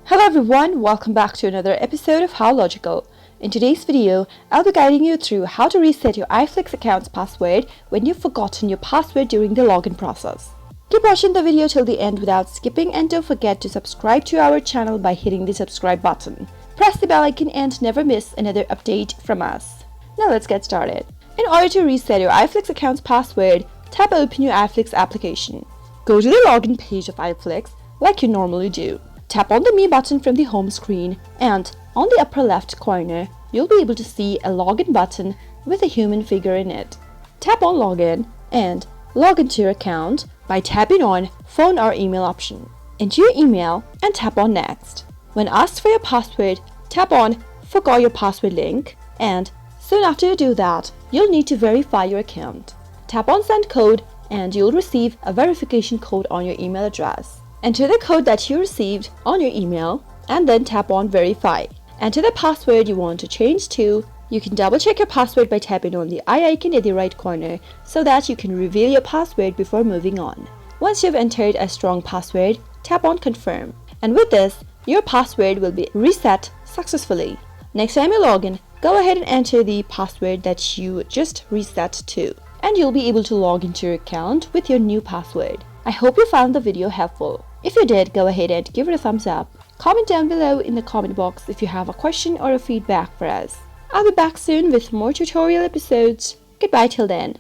Hello everyone, welcome back to another episode of How Logical. In today's video, I'll be guiding you through how to reset your iFlix account's password when you've forgotten your password during the login process. Keep watching the video till the end without skipping, and don't forget to subscribe to our channel by hitting the subscribe button. Press the bell icon and never miss another update from us. Now let's get started. In order to reset your iFlix account's password, tap Open your iFlix application. Go to the login page of iFlix like you normally do. Tap on the Me button from the home screen, and on the upper left corner, you'll be able to see a login button with a human figure in it. Tap on Login and log into your account by tapping on Phone or Email option. Enter your email and tap on Next. When asked for your password, tap on Forgot your password link, and soon after you do that, you'll need to verify your account. Tap on Send code and you'll receive a verification code on your email address. Enter the code that you received on your email and then tap on Verify. Enter the password you want to change to. You can double check your password by tapping on the eye icon at the right corner so that you can reveal your password before moving on. Once you've entered a strong password, tap on Confirm. And with this, your password will be reset successfully. Next time you log in, go ahead and enter the password that you just reset to, and you'll be able to log into your account with your new password. I hope you found the video helpful. If you did, go ahead and give it a thumbs up. Comment down below in the comment box if you have a question or a feedback for us. I'll be back soon with more tutorial episodes. Goodbye till then.